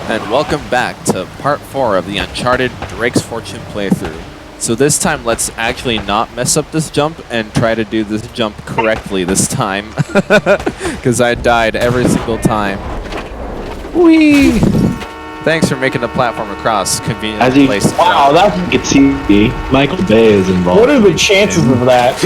And welcome back to part 4 of the Uncharted Drake's Fortune playthrough. So this time let's actually not mess up this jump and try to do this jump correctly this time. Because I died every single time. Whee! Thanks for making the platform across conveniently placed. Wow, that's good to see. Michael Bay is involved. What are the chances of that?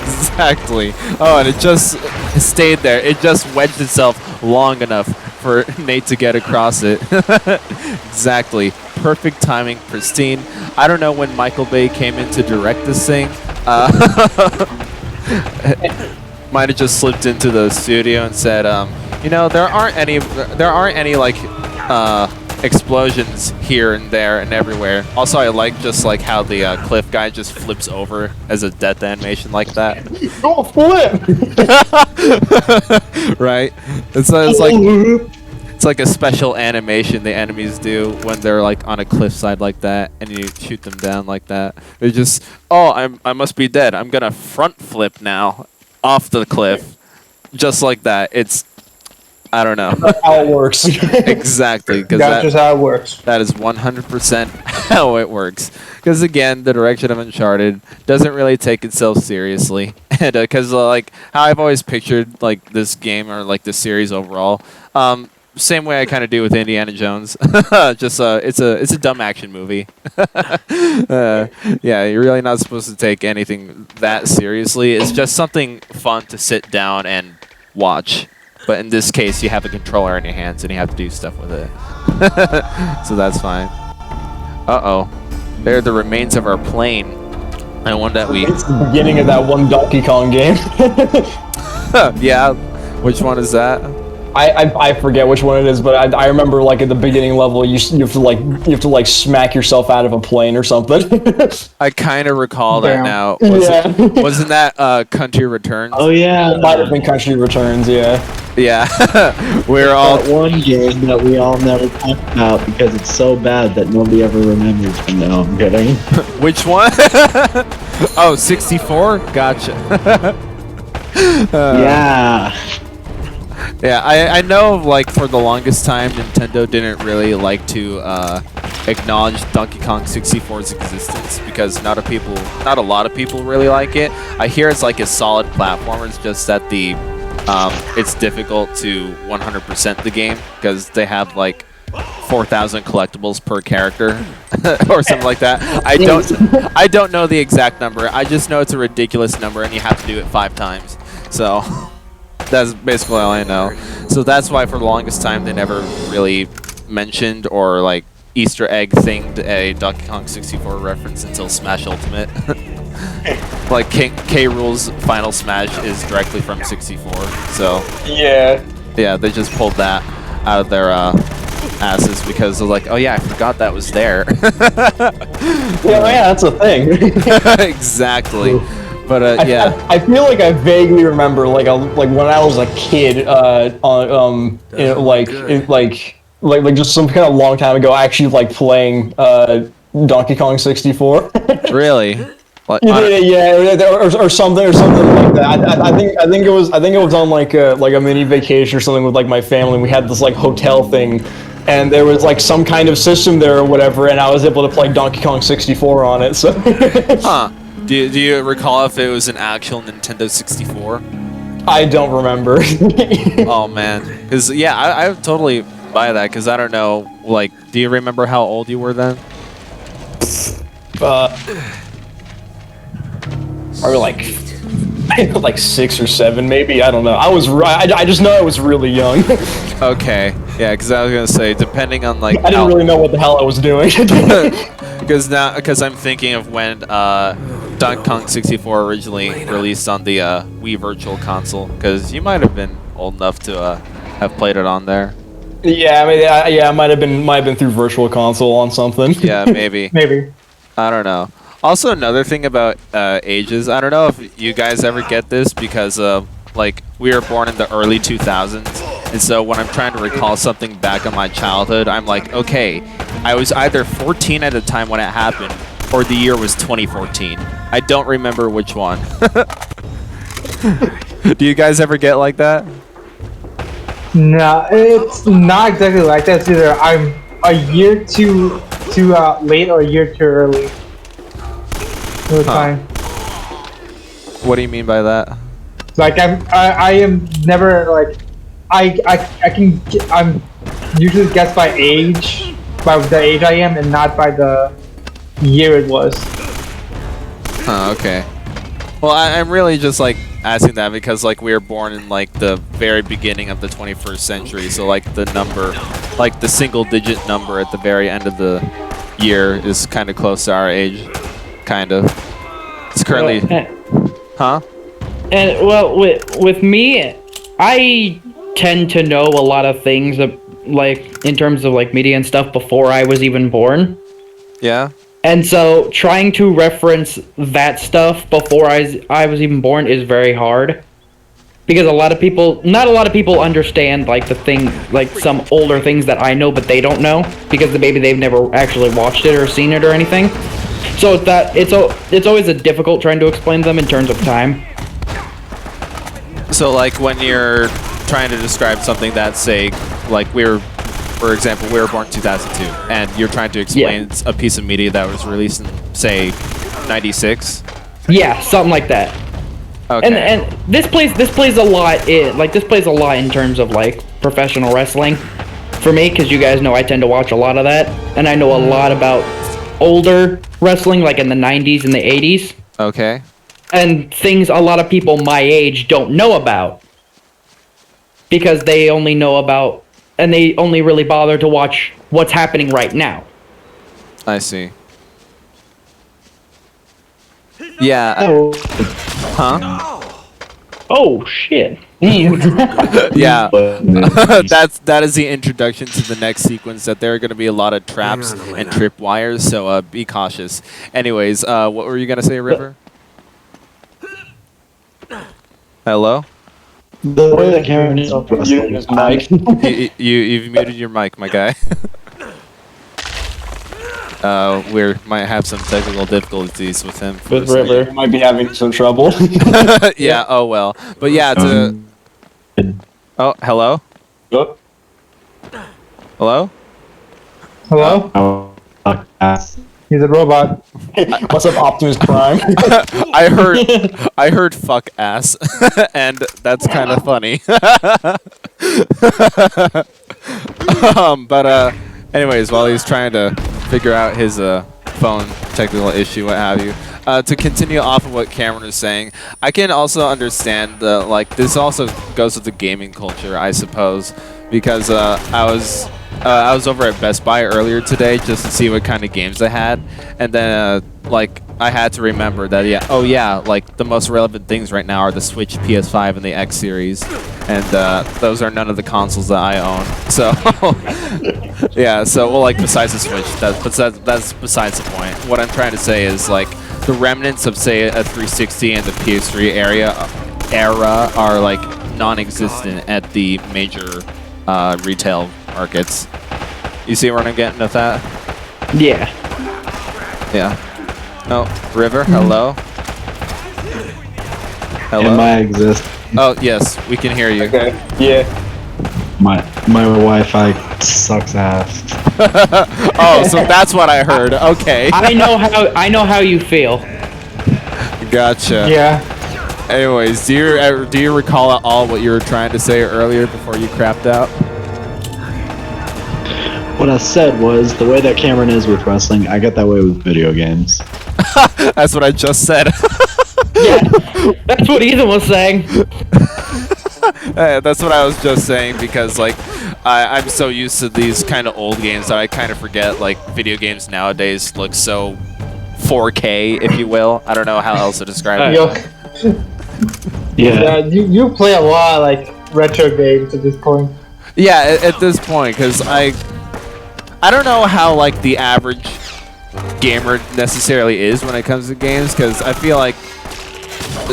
Exactly. Oh, and it just stayed there. It just wedged itself long enough for Nate to get across it. Exactly. Perfect timing, pristine. I don't know when Michael Bay came in to direct this thing. Might have just slipped into the studio and said, you know, there aren't any like explosions here and there and everywhere. Also, I like just like how the cliff guy just flips over as a death animation like that. Go flip! Right? It's like a special animation the enemies do when they're like on a cliffside like that, and you shoot them down like that. They're just, oh, I must be dead. I'm gonna front flip now off the cliff, just like that. It's, I don't know. That's how it works. Exactly, because That's just how it works. that is 100% how it works. Because again, the direction of Uncharted doesn't really take itself seriously, and because like how I've always pictured like this game or like this series overall, same way I kind of do with Indiana Jones. Just it's a dumb action movie. Yeah, you're really not supposed to take anything that seriously. It's just something fun to sit down and watch. But in this case, you have a controller in your hands and you have to do stuff with it. So that's fine. Uh-oh. They're the remains of our plane. And one that we... It's the beginning of that one Donkey Kong game. Yeah. Which one is that? I forget which one it is, but I remember like at the beginning level you have to like smack yourself out of a plane or something. I kind of recall that now. Yeah. Wasn't that Country Returns? Oh yeah, It might have been Country Returns, yeah. Yeah. We're all... that one game that we all never talk about because it's so bad that nobody ever remembers. From now, I'm kidding. Which one? Oh, 64? Gotcha. Yeah. Yeah, I know, like, for the longest time, Nintendo didn't really like to acknowledge Donkey Kong 64's existence because not a lot of people really like it. I hear it's like a solid platformer, it's just that it's difficult to 100% the game because they have like 4,000 collectibles per character or something like that. I don't know the exact number. I just know it's a ridiculous number and you have to do it 5 times. So that's basically all I know. So that's why for the longest time they never really mentioned or like Easter egg thinged a Donkey Kong 64 reference until Smash Ultimate. Like K. Rool's final Smash is directly from 64. So Yeah. yeah, they just pulled that out of their asses because they're like, oh yeah, I forgot that was there. Yeah, that's a thing. Exactly. But yeah, I feel like I vaguely remember like when I was a kid, like just some kind of long time ago, actually like playing Donkey Kong 64. really. Like, or something like that. I think it was on like a mini vacation or something with like my family. We had this like hotel thing, and there was like some kind of system there or whatever, and I was able to play Donkey Kong 64 on it. So. huh. Do you recall if it was an actual Nintendo 64? I don't remember. Oh man, because yeah, I would totally buy that because I don't know. Like, do you remember how old you were then? Probably like 6 or 7, maybe. I don't know. I just know I was really young. Okay, yeah, because I was gonna say depending on like. I didn't really know what the hell I was doing. Because I'm thinking of when Donkey Kong 64 originally released on the Wii Virtual Console, because you might have been old enough to have played it on there. Yeah, I mean, yeah, might have been through Virtual Console on something. Yeah, maybe. Maybe. I don't know. Also, another thing about ages, I don't know if you guys ever get this because like we were born in the early 2000s, and so when I'm trying to recall something back on my childhood, I'm like, okay, I was either 14 at the time when it happened, or the year was 2014. I don't remember which one. Do you guys ever get like that? No, it's not exactly like that. It's either I'm a year too late or a year too early. All the time. What do you mean by that? Like I am never like I'm usually guessed by age, by the age I am, and not by the year it was. Okay. Well, I'm really just like asking that because like we were born in like the very beginning of the 21st century, so like the number, like the single-digit number at the very end of the year is kind of close to our age, kind of. It's currently, huh? And well, with me, I tend to know a lot of things, like in terms of like media and stuff before I was even born. Yeah. And so trying to reference that stuff before I was even born is very hard. Because not a lot of people understand like the thing, like some older things that I know but they don't know because maybe they've never actually watched it or seen it or anything. So it's always a difficult trying to explain them in terms of time. So like when you're trying to describe something that, say, like for example, we were born in 2002, and you're trying to explain a piece of media that was released in, say, 96? Yeah, something like that. Okay. And this plays a lot in terms of like professional wrestling for me, because you guys know I tend to watch a lot of that, and I know a lot about older wrestling, like in the 90s and the 80s. Okay. And things a lot of people my age don't know about, because they only know about, and they only really bother to watch what's happening right now. I see. Yeah. Oh. Huh? Oh shit. Yeah. that is the introduction to the next sequence, that there are going to be a lot of traps and tripwires, so be cautious. Anyways, what were you going to say, River? Hello? The way that Cameron is muting his mic. You've muted your mic, my guy. We might have some technical difficulties with him. With River, might be having some trouble. Yeah. Oh well. But yeah. Oh, hello. Oh. Hello. Hello? Oh, He's a robot. What's up, Optimus Prime? I heard fuck ass, and that's kind of funny. Anyways, while he's trying to figure out his phone technical issue, what have you, to continue off of what Cameron was saying, I can also understand like this also goes with the gaming culture, I suppose, because I was over at Best Buy earlier today just to see what kind of games they had, and then like I had to remember that like the most relevant things right now are the Switch, PS5, and the X series, and those are none of the consoles that I own. So yeah, so well, like besides the Switch, that's besides the point. What I'm trying to say is like the remnants of, say, a 360 and the PS3 era are like non-existent at the major retail markets. You see where I'm getting with that? Yeah. Yeah. Oh, River, hello? Hello? Am I exist? Oh, yes, we can hear you. Okay. Yeah. My Wi-Fi sucks ass. Oh, so that's what I heard. Okay. I know how you feel. Gotcha. Yeah. Anyways, do you recall at all what you were trying to say earlier before you crapped out? What I said was, the way that Cameron is with wrestling, I get that way with video games. That's what I just said. Yeah, that's what Ethan was saying. That's what I was just saying, because like I'm so used to these kind of old games that I kind of forget like video games nowadays look so 4K, if you will. I don't know how else to describe it. Yeah. You play a lot of like retro games at this point. Yeah, at this point, because I don't know how like the average gamer necessarily is when it comes to games, because I feel like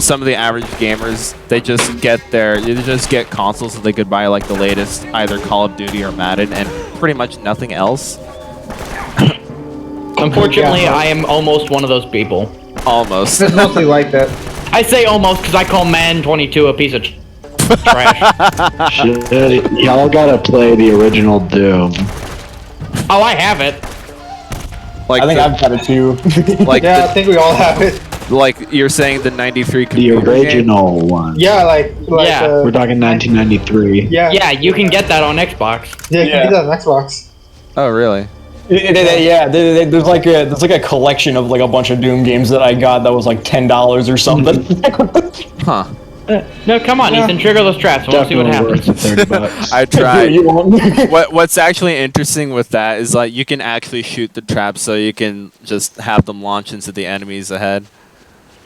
some of the average gamers, they just get consoles so they could buy like the latest either Call of Duty or Madden and pretty much nothing else. Unfortunately, I am almost one of those people. Almost. It's mostly like that. I say almost because I call Man 22 a piece of. Trash. Shit, y'all gotta play the original Doom. Oh, I have it. Like I think I've got it too. like Yeah, I think we all have it. like you're saying the '93 The computer game? original one. Yeah, like Yeah. We're talking 1993. yeah, Yeah, you can get that on Xbox. yeah, you can get that on Xbox. Oh, really? There's like a collection of like a bunch of Doom games that I got that was like $10 or something. Huh. No, come on, Ethan, trigger those traps. I want to see what Definitely happens. worth the $30. I tried. You won't. What's actually interesting with that is like you can actually shoot the traps, so you can just have them launch into the enemies ahead.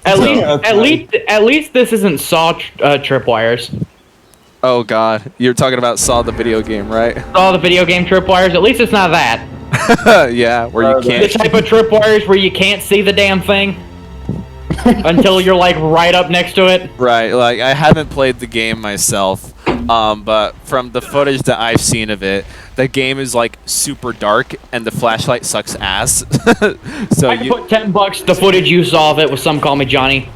At So- least this isn't Saw tripwires. Oh God, you're talking about Saw the video game, right? Saw the video game tripwires. At least it's not that. Yeah, where you The can't. type of tripwires where you can't see the damn thing until you're like right up next to it. Right, like I haven't played the game myself, but from the footage that I've seen of it, the game is like super dark and the flashlight sucks ass. So I can put $10. The footage you saw of it was Some Call Me Johnny.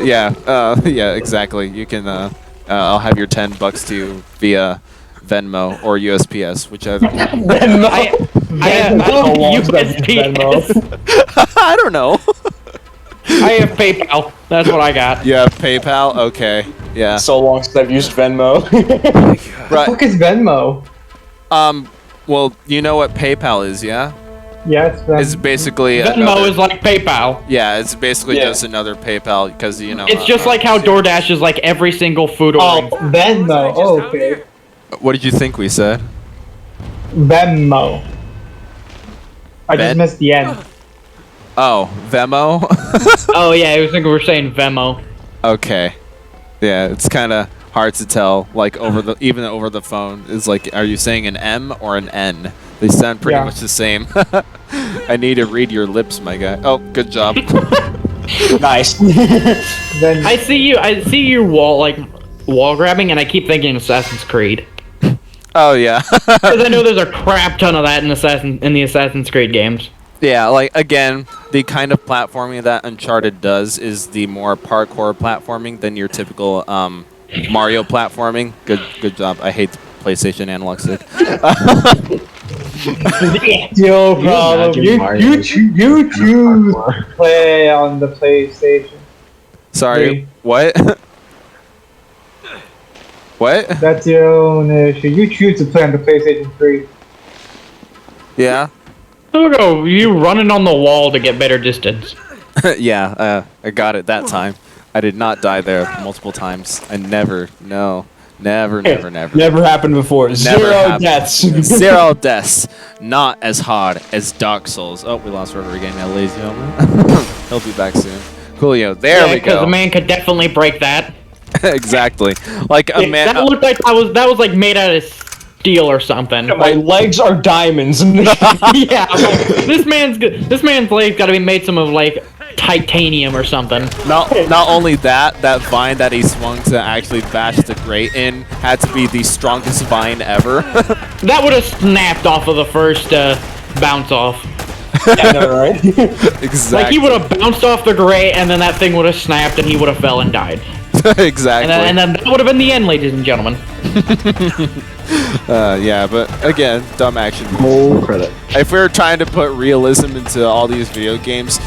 yeah, exactly. You can. I'll have your $10 to you via Venmo or USPS, whichever. I have USPS. I don't know. I have PayPal. That's what I got. You have PayPal? Okay. Yeah. So long since I've used Venmo. Right. Fuck is Venmo? Well, you know what PayPal is, yeah? Yeah, it's Venmo. It's basically Venmo another, is like PayPal. yeah, it's basically Yeah. just another PayPal because you know. It's just like how DoorDash is like every single food Oh, ordering. Venmo. Oh, okay. What did you think we said? Venmo. I Ben- just missed the end. Oh, Venmo. Oh yeah, I was thinking we were saying Venmo. Okay. Yeah, it's kind of hard to tell. Like even over the phone, is like, are you saying an M or an N? They sound pretty Yeah. much the same. I need to read your lips, my guy. Oh, good job. Nice. Then I see you wall grabbing, and I keep thinking Assassin's Creed. Oh yeah. Because I know there's a crap ton of that in the Assassin's Creed games. Yeah, like again, the kind of platforming that Uncharted does is the more parkour platforming than your typical Mario platforming. Good job. I hate the PlayStation analog stick. no problem. imagine You Mario choose play on the PlayStation. Sorry, Three. what? What? That's your own issue. You choose to play on the PlayStation 3. Yeah. Look, you running on the wall to get better distance. Yeah, I got it that time. I did not die there multiple times. I never happened before. Zero happened. deaths. Zero deaths. Not as hard as Dark Souls. Oh, we lost Rotary Game now, ladies and gentlemen. He'll be back soon. Coolio. There we Because go. a man could definitely break that. Exactly. Like a man. That looked like that was like made out of steel or something. My legs are diamonds. Yeah, this man's legs got to be made some of like titanium or something. Not only that vine that he swung to actually bash the grate in had to be the strongest vine ever. That would have snapped off of the first bounce off. I know, right? Exactly. Like he would have bounced off the grate, and then that thing would have snapped, and he would have fell and died. Exactly. And then that would have been the end, ladies and gentlemen. Yeah, but again, dumb action. Full credit. If we were trying to put realism into all these video games,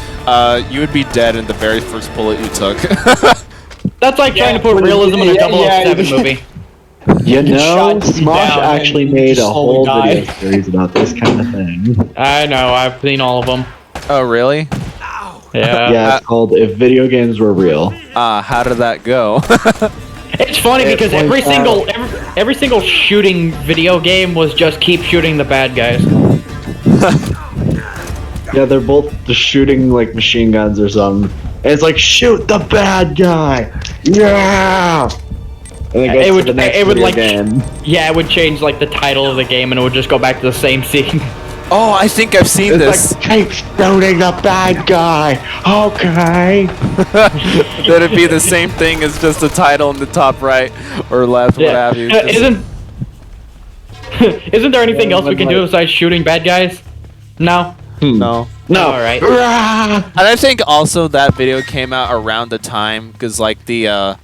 you would be dead in the very first bullet you took. That's like trying to put realism in a 007 movie. You know, shot you Smosh down actually and made you a slowly whole die. video series about this kind of thing. I know, I've seen all of them. Oh, really? Yeah. Yeah, it's called If Video Games Were Real. How did that go? It's funny It because points every single shooting video game was just keep shooting the bad guys. Yeah, they're both just shooting like machine guns or something. And it's like, shoot the bad guy! Yeah! And it goes It to would- the next it would, video like, game. Yeah, it would change like the title of the game, and it would just go back to the same scene. Oh, I think I've seen this. It's like, keep shooting the bad guy! Okay! That'd be the same thing as just the title in the top right or left, what have you. Just- Isn't there anything else we can do besides shooting bad guys? No. No. No. All right. Rah! And I think also that video came out around the time because like the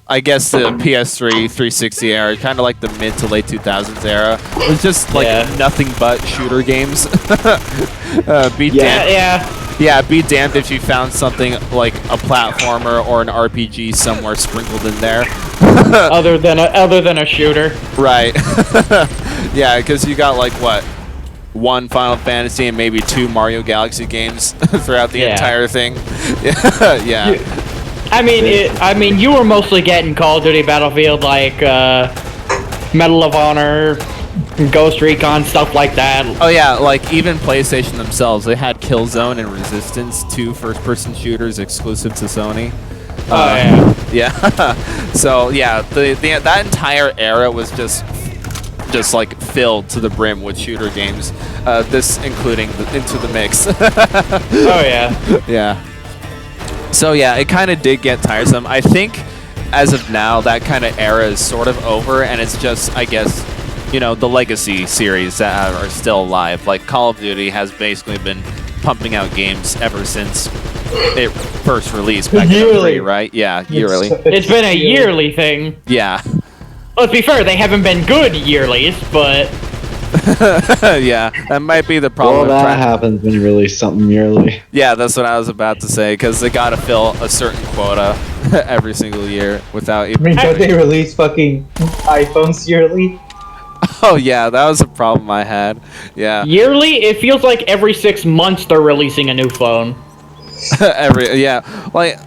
I guess the PS3 360 era, kind of like the mid to late 2000s era, was just like nothing but shooter games. Be damned. Yeah, be damned if you found something like a platformer or an RPG somewhere sprinkled in there. other than a shooter. Right. Yeah, because you got like what, one Final Fantasy and maybe 2 Mario Galaxy games throughout the entire thing. Yeah. I mean, you were mostly getting Call of Duty Battlefield, like Medal of Honor, Ghost Recon, stuff like that. Oh yeah, like even PlayStation themselves, they had Killzone and Resistance, 2 first-person shooters exclusive to Sony. Yeah. So yeah, that entire era was just like filled to the brim with shooter games. This including into the mix. Oh yeah. Yeah. So yeah, it kind of did get tiresome. I think as of now, that kind of era is sort of over, and it's just, I guess, you know, the legacy series that are still alive. Like Call of Duty has basically been pumping out games ever since it first released back in 03, right? Yeah, yearly. It's been a yearly thing. Yeah. Let's be fair, they haven't been good yearlies, but... Yeah, that might be the problem. Well, that happens when you release something yearly. Yeah, that's what I was about to say, because they gotta fill a certain quota every single year without even... I mean, don't they release fucking iPhones yearly? Oh yeah, that was a problem I had. Yeah. Yearly? It feels like every 6 months they're releasing a new phone. Like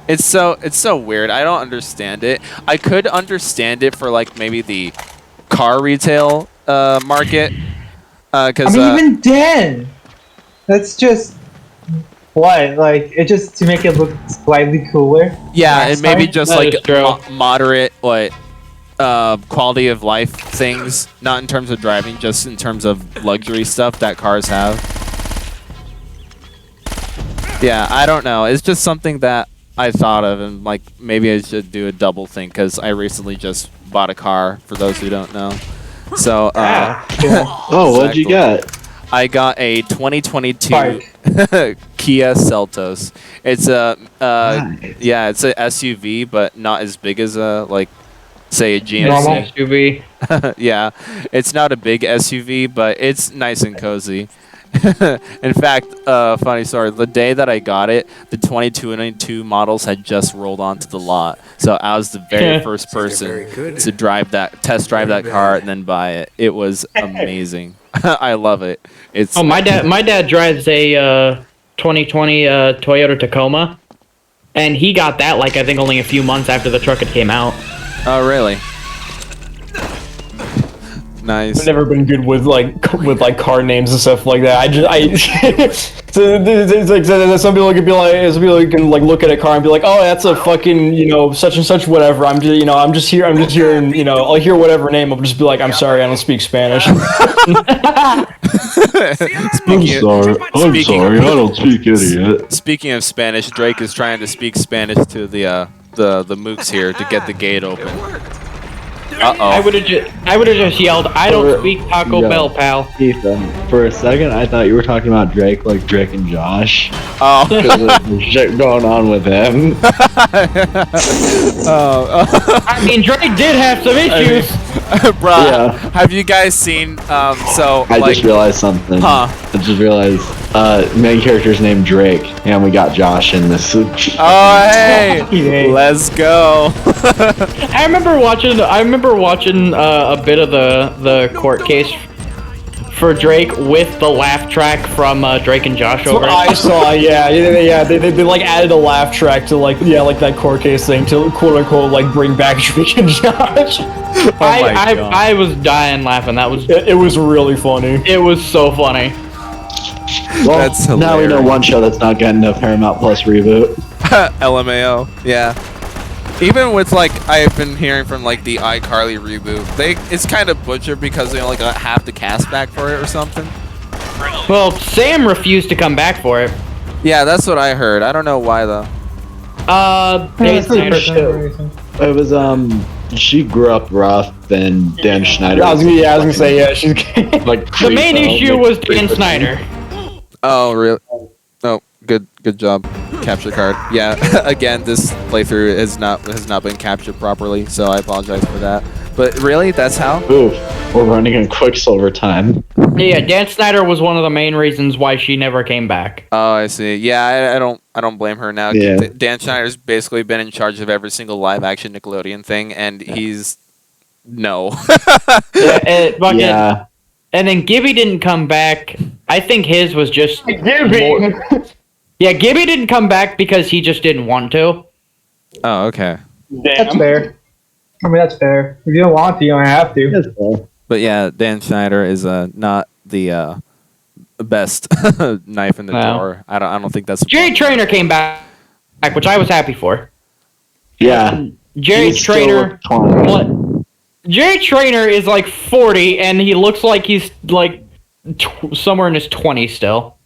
it's so weird. I don't understand it. I could understand it for like maybe the car retail market, because I mean, even then, that's just what, like, it just to make it look slightly cooler. yeah, and maybe just That like is true. moderate quality of life things, not in terms of driving, just in terms of luxury stuff that cars have. Yeah, I don't know. It's just something that I thought of, and like maybe I should do a double thing because I recently just bought a car. For those who don't know, so Oh, what'd you get? I got a 2022 Bike. Kia Seltos. It's a Nice. yeah, it's a SUV, but not as big as a like say a Normal GMC. SUV. Yeah, it's not a big SUV, but it's nice and cozy. In fact, funny story, the day that I got it, the 2022 models had just rolled onto the lot. So I was the very first person to test drive that car and then buy it. It was amazing. I love it. It's Oh, my dad drives a 2020 Toyota Tacoma, and he got that like I think only a few months after the truck had came out. Oh, really? Nice. I've never been good with car names and stuff like that. So it's like some people could be like, some people can like look at a car and be like, oh, that's a fucking such and such whatever. I'm just here and I'll hear whatever name. I'll just be like, I'm sorry, I don't speak Spanish. I'm sorry, I don't speak idiot. Speaking of Spanish, Drake is trying to speak Spanish to the mooks here to get the gate open. I would have just yelled, I don't speak Taco Bell, pal. Ethan, for a second, I thought you were talking about Drake, like Drake and Josh. Oh. Because there's shit going on with him. I mean, Drake did have some issues. Bruh, Yeah. have you guys seen, I just realized something. Huh. I just realized, main character's named Drake, and we got Josh in this. oh, hey, Yay. let's go. I remember watching a bit of the court case for Drake with the laugh track from Drake and Josh over it. I saw, yeah. They like added a laugh track to like that court case thing to quote unquote like bring back Drake and Josh. I was dying laughing. It was really funny. It was so funny. Well, That's now we know hilarious. one show that's not getting a Paramount Plus reboot. LMAO, yeah. Even with like I've been hearing from like the iCarly reboot, it's kind of butchered because they only got half the cast back for it or something. Well, Sam refused to come back for it. Yeah, that's what I heard. I don't know why though. Dan Snyder. It was she grew up rough, and Dan Schneider. I was gonna say yeah. She's like The main issue was Dan Snyder. Oh, really? No, Good job. Capture card. Yeah, again, this playthrough has not been captured properly, so I apologize for that. But really, that's how? Ooh, we're running in Quicksilver time. Yeah, Dan Snyder was one of the main reasons why she never came back. Oh, I see. Yeah, I don't blame her now. Yeah. Dan Schneider's basically been in charge of every single live action Nickelodeon thing, and he's no. Yeah. And then Gibby didn't come back. I think his was just Gibby. Yeah, Gibby didn't come back because he just didn't want to. Oh, okay. That's fair. I mean, that's fair. If you don't want to, you don't have to. That's fair. But yeah, Dan Schneider is not the best knife in the No. drawer. I don't think that's Jerry Trainer came back, which I was happy for. Yeah. Jerry He's still Trainer. 20. What? Jerry Trainer is like 40, and he looks like he's like somewhere in his 20s still.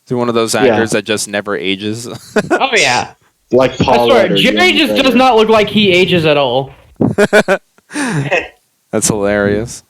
He's one of those actors that just never ages. Oh yeah. Like I Paul swear, Rudd or Jerry Jim just Carrey. does not look like he ages at all. That's hilarious.